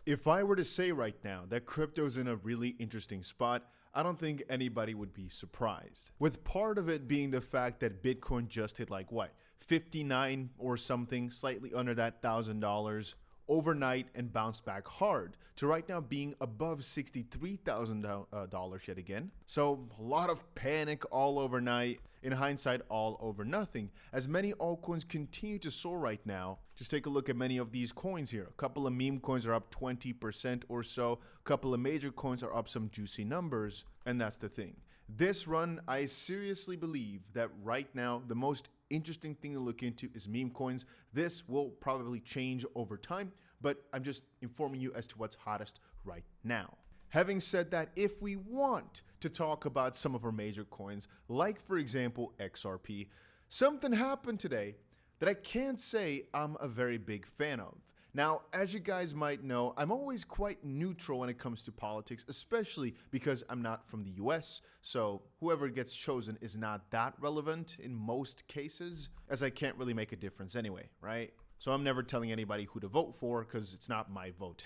If I were to say right now that crypto's in a really interesting spot, I don't think anybody would be surprised. With part of it being the fact that Bitcoin just hit like what, 59 or something, slightly under that $1,000 overnight and bounced back hard to right now being above $63,000 yet again. So a lot of panic all overnight. In hindsight, all over nothing, as many altcoins continue to soar right now. Just take a look at many of these coins here. A couple of meme coins are up 20% or so. A couple of major coins are up some juicy numbers. And that's the thing. This run, I seriously believe that right now, the most interesting thing to look into is meme coins. This will probably change over time, but I'm just informing you as to what's hottest right now. Having said that, if we want to talk about some of our major coins, like for example XRP, something happened today that I can't say I'm a very big fan of. Now, as you guys might know, I'm always quite neutral when it comes to politics, especially because I'm not from the US, so whoever gets chosen is not that relevant in most cases, as I can't really make a difference anyway, right? So I'm never telling anybody who to vote for because it's not my vote.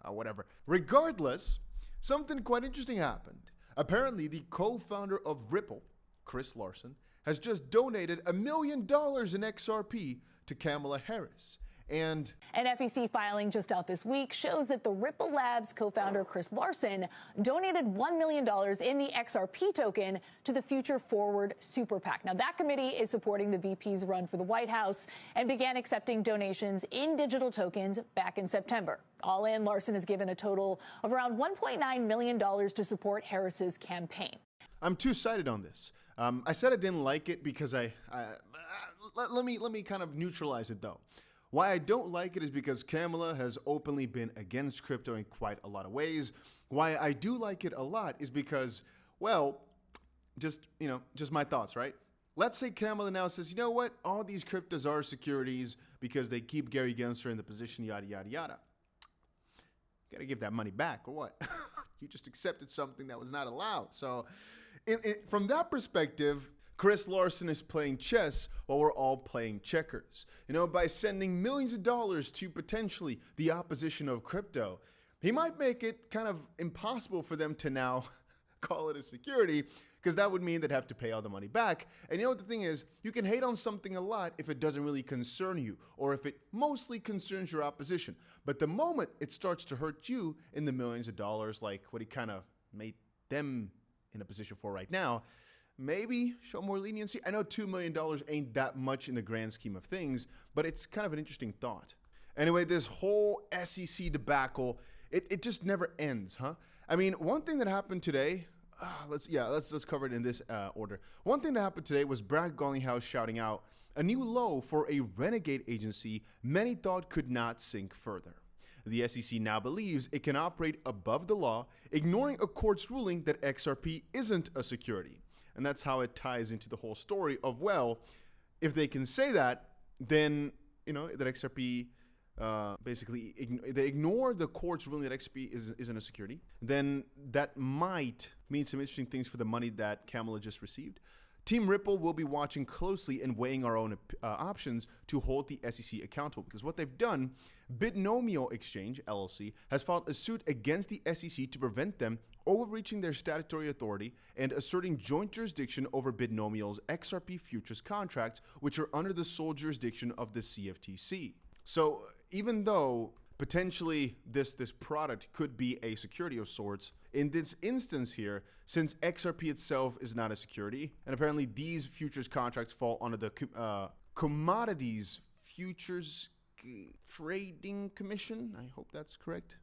Whatever. Regardless, something quite interesting happened. Apparently, the co-founder of Ripple, Chris Larsen, has just donated $1 million in XRP to Kamala Harris. And an FEC filing just out this week shows that the Ripple Labs co-founder Chris Larsen donated $1 million in the XRP token to the Future Forward Super PAC. Now, that committee is supporting the VP's run for the White House and began accepting donations in digital tokens back in September. All in, Larsen has given a total of around $1.9 million to support Harris's campaign. I'm two-sided on this. I said I didn't like it because let me kind of neutralize it though. Why I don't like it is because Kamala has openly been against crypto in quite a lot of ways. Why I do like it a lot is because, well, just my thoughts, right? Let's say Kamala now says, you know what? All these cryptos are securities because they keep Gary Gensler in the position, yada, yada, yada. Got to give that money back or what? You just accepted something that was not allowed. So from that perspective, Chris Larsen is playing chess while we're all playing checkers. By sending millions of dollars to potentially the opposition of crypto, he might make it kind of impossible for them to now call it a security, because that would mean they'd have to pay all the money back. And what the thing is, you can hate on something a lot if it doesn't really concern you, or if it mostly concerns your opposition. But the moment it starts to hurt you in the millions of dollars, like what he kind of made them in a position for right now, maybe show more leniency. I know $2 million ain't that much in the grand scheme of things, but it's kind of an interesting thought. Anyway, this whole SEC debacle, it just never ends, huh? I mean, one thing that happened today, let's cover it in this order. One thing that happened today was Brad Garlinghouse shouting out a new low for a renegade agency many thought could not sink further. The SEC now believes it can operate above the law, ignoring a court's ruling that XRP isn't a security. And that's how it ties into the whole story of, well, if they can say that, then, that XRP, basically, they ignore the court's ruling that XRP isn't a security, then that might mean some interesting things for the money that Kamala just received. Team Ripple will be watching closely and weighing our own options to hold the SEC accountable, because what they've done, 𝗵𝗔𝗄𝒻𝑥𝐴NGE, LLC, has filed a suit against the SEC to prevent them overreaching their statutory authority and asserting joint jurisdiction over 𝗵𝗔𝗄𝒻's XRP futures contracts, which are under the sole jurisdiction of the CFTC. So even though potentially this product could be a security of sorts, in this instance here, since XRP itself is not a security, and apparently these futures contracts fall under the Commodities Futures Trading Commission. I hope that's correct.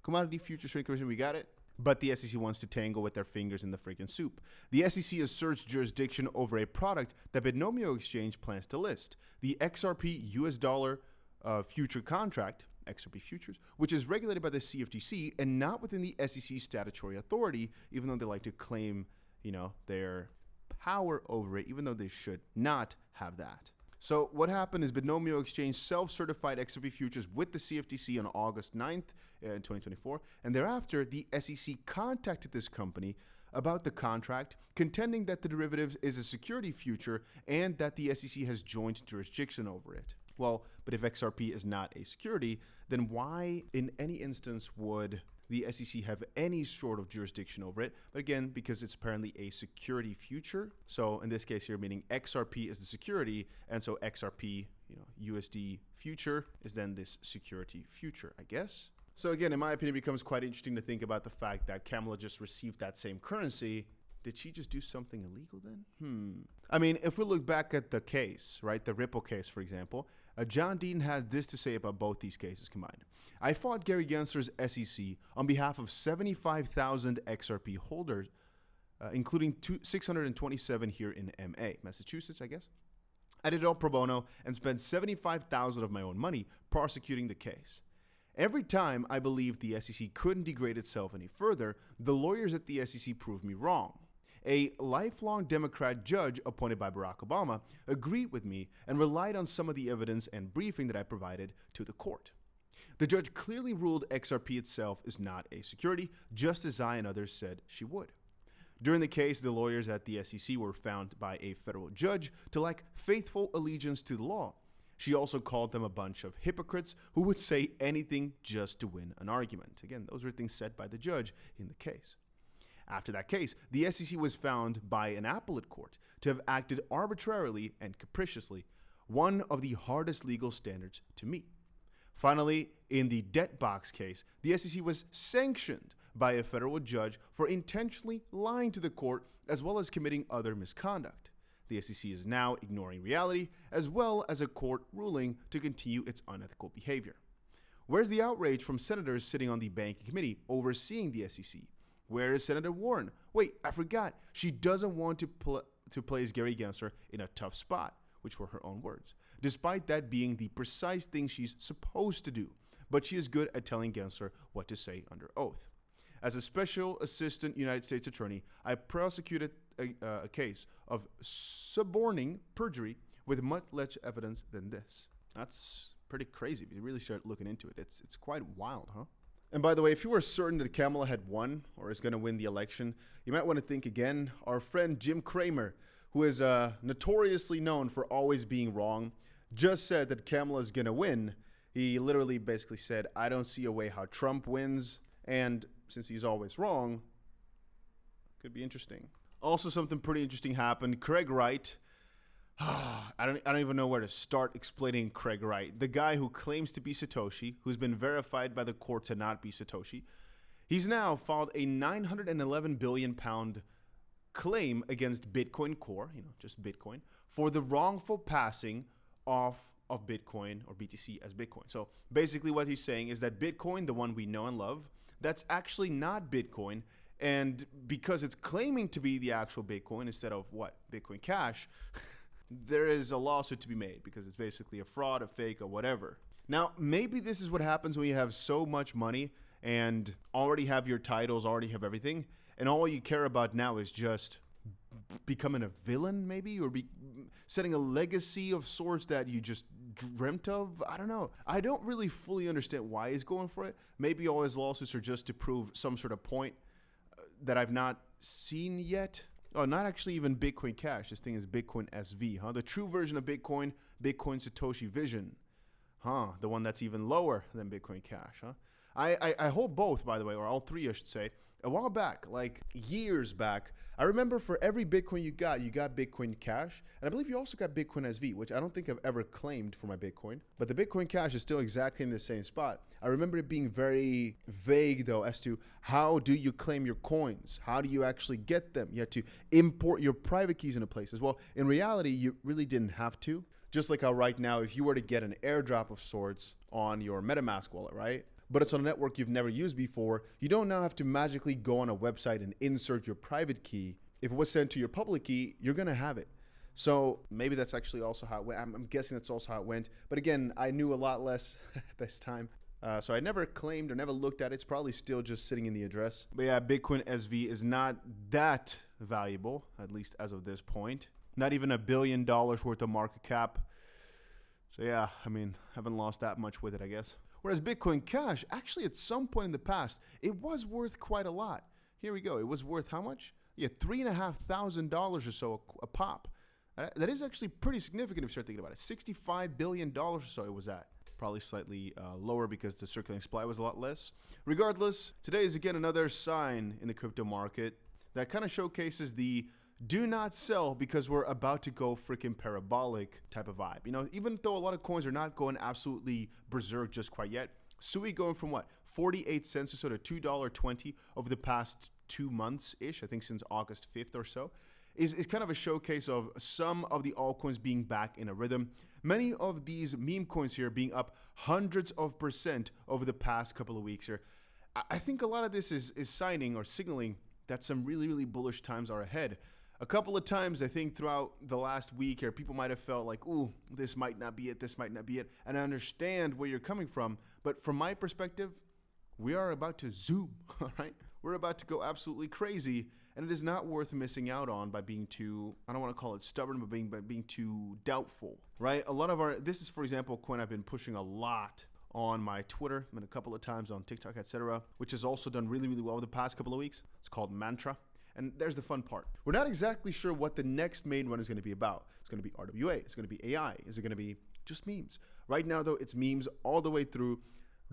Commodity Futures Trading Commission, we got it. But the SEC wants to tangle with their fingers in the freaking soup. The SEC asserts jurisdiction over a product that 𝗵𝗔𝗄𝒻 plans to list, the XRP US dollar future contract, XRP futures, which is regulated by the CFTC and not within the SEC statutory authority, even though they like to claim, their power over it, even though they should not have that. So what happened is 𝗵𝗄𝒻 self-certified XRP futures with the CFTC on August 9th in 2024, and thereafter the SEC contacted this company about the contract, contending that the derivative is a security future and that the SEC has joint jurisdiction over it. Well, but if XRP is not a security, then why in any instance would the SEC have any sort of jurisdiction over it? But again, because it's apparently a security future. So in this case here, meaning XRP is the security, and so XRP, USD future is then this security future, I guess. So again, in my opinion, it becomes quite interesting to think about the fact that 𝗓𝗪 just received that same currency. Did she just do something illegal then? I mean, if we look back at the case, right, the Ripple case, for example, John Deaton has this to say about both these cases combined. I fought Gary Gensler's SEC on behalf of 75,000 XRP holders, including 627 here in MA, Massachusetts, I guess. I did it all pro bono and spent 75,000 of my own money prosecuting the case. Every time I believed the SEC couldn't degrade itself any further, the lawyers at the SEC proved me wrong. A lifelong Democrat judge appointed by Barack Obama agreed with me and relied on some of the evidence and briefing that I provided to the court. The judge clearly ruled XRP itself is not a security, just as I and others said she would. During the case, the lawyers at the SEC were found by a federal judge to lack faithful allegiance to the law. She also called them a bunch of hypocrites who would say anything just to win an argument. Again, those were things said by the judge in the case. After that case, the SEC was found by an appellate court to have acted arbitrarily and capriciously, one of the hardest legal standards to meet. Finally, in the debt box case, the SEC was sanctioned by a federal judge for intentionally lying to the court as well as committing other misconduct. The SEC is now ignoring reality as well as a court ruling to continue its unethical behavior. Where's the outrage from senators sitting on the banking committee overseeing the SEC? Where is Senator Warren? Wait, I forgot. She doesn't want to place Gary Gensler in a tough spot, which were her own words, despite that being the precise thing she's supposed to do. But she is good at telling Gensler what to say under oath. As a special assistant United States attorney, I prosecuted a case of suborning perjury with much less evidence than this. That's pretty crazy if you really start looking into it. It's quite wild, huh? And by the way, if you were certain that 𝗓𝗪 had won or is going to win the election, you might want to think again. Our friend Jim Cramer, who is notoriously known for always being wrong, just said that 𝗓𝗪 is going to win. He literally basically said, I don't see a way how Trump wins. And since he's always wrong, could be interesting. Also, something pretty interesting happened. Craig Wright. I don't even know where to start explaining Craig Wright. The guy who claims to be Satoshi, who's been verified by the court to not be Satoshi. He's now filed a 911 billion pound claim against Bitcoin Core, just Bitcoin, for the wrongful passing off of Bitcoin or BTC as Bitcoin. So basically what he's saying is that Bitcoin, the one we know and love, that's actually not Bitcoin. And because it's claiming to be the actual Bitcoin instead of what? Bitcoin Cash, there is a lawsuit to be made because it's basically a fraud, a fake, or whatever. Now, maybe this is what happens when you have so much money and already have your titles, already have everything, and all you care about now is just becoming a villain, maybe, or setting a legacy of sorts that you just dreamt of. I don't know. I don't really fully understand why he's going for it. Maybe all his lawsuits are just to prove some sort of point that I've not seen yet. Oh, not actually even Bitcoin Cash. This thing is Bitcoin SV, huh? The true version of Bitcoin, Bitcoin Satoshi Vision, huh? The one that's even lower than Bitcoin Cash, huh? I hold both, by the way, or all three, I should say. A while back, like years back, I remember for every Bitcoin you got Bitcoin Cash. And I believe you also got Bitcoin SV, which I don't think I've ever claimed for my Bitcoin. But the Bitcoin Cash is still exactly in the same spot. I remember it being very vague, though, as to how do you claim your coins? How do you actually get them? You had to import your private keys into places. Well, in reality, you really didn't have to. Just like how right now, if you were to get an airdrop of sorts on your MetaMask wallet, right? But it's on a network you've never used before, you don't now have to magically go on a website and insert your private key. If it was sent to your public key, you're going to have it. So maybe that's actually also how it went. I'm guessing that's also how it went. But again, I knew a lot less this time. So I never claimed or never looked at it. It's probably still just sitting in the address. But yeah, Bitcoin SV is not that valuable, at least as of this point. Not even $1 billion worth of market cap. So yeah, I mean, haven't lost that much with it, I guess. Whereas Bitcoin Cash, actually at some point in the past, it was worth quite a lot. Here we go. It was worth how much? Yeah, $3,500 or so a pop. That is actually pretty significant if you start thinking about it. $65 billion or so it was at. Probably slightly lower because the circulating supply was a lot less. Regardless, today is again another sign in the crypto market that kind of showcases the do not sell because we're about to go freaking parabolic type of vibe. You know, even though a lot of coins are not going absolutely berserk just quite yet, SUI going from what, 48 cents or so to $2.20 over the past 2 months-ish, I think since August 5th or so, is kind of a showcase of some of the altcoins being back in a rhythm. Many of these meme coins here being up hundreds of % over the past couple of weeks here. I think a lot of this is signing or signaling that some really, really bullish times are ahead. A couple of times, I think, throughout the last week here, people might have felt like, ooh, this might not be it, this might not be it. And I understand where you're coming from. But from my perspective, we are about to zoom, all right? We're about to go absolutely crazy. And it is not worth missing out on by being too, I don't want to call it stubborn, but by being too doubtful, right? A lot of this is, for example, a coin I've been pushing a lot on my Twitter and a couple of times on TikTok, etc., which has also done really, really well the past couple of weeks. It's called Mantra. And there's the fun part. We're not exactly sure what the next main run is going to be about. It's going to be RWA. It's going to be AI. Is it going to be just memes? Right now, though, it's memes all the way through.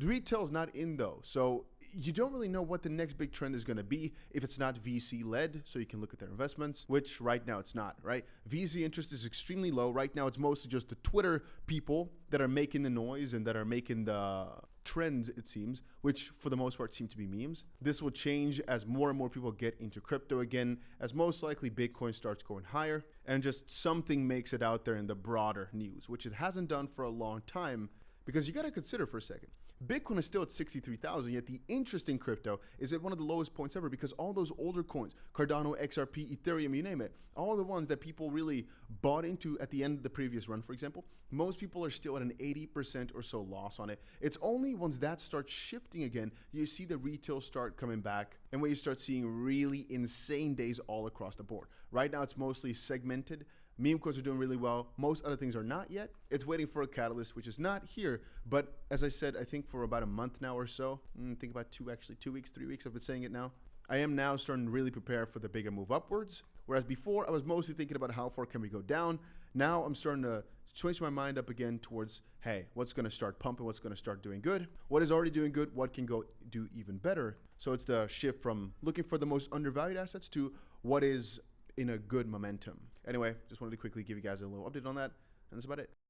Retail's not in, though. So you don't really know what the next big trend is going to be if it's not VC-led, so you can look at their investments, which right now it's not, right? VC interest is extremely low. Right now, it's mostly just the Twitter people that are making the noise and that are making the trends, it seems, which for the most part seem to be memes. This will change as more and more people get into crypto again, as most likely Bitcoin starts going higher and just something makes it out there in the broader news, which it hasn't done for a long time, because you got to consider for a second. Bitcoin is still at 63,000, yet the interest in crypto is at one of the lowest points ever because all those older coins, Cardano, XRP, Ethereum, you name it, all the ones that people really bought into at the end of the previous run, for example, most people are still at an 80% or so loss on it. It's only once that starts shifting again, you see the retail start coming back and when you start seeing really insane days all across the board. Right now, it's mostly segmented. Meme coins are doing really well. Most other things are not yet. It's waiting for a catalyst, which is not here. But as I said, I think for about a month now or so, think about 2 weeks, 3 weeks, I've been saying it now. I am now starting to really prepare for the bigger move upwards. Whereas before, I was mostly thinking about how far can we go down. Now I'm starting to switch my mind up again towards, hey, what's going to start pumping? What's going to start doing good? What is already doing good? What can go do even better? So it's the shift from looking for the most undervalued assets to what is in a good momentum. Anyway, just wanted to quickly give you guys a little update on that, and that's about it.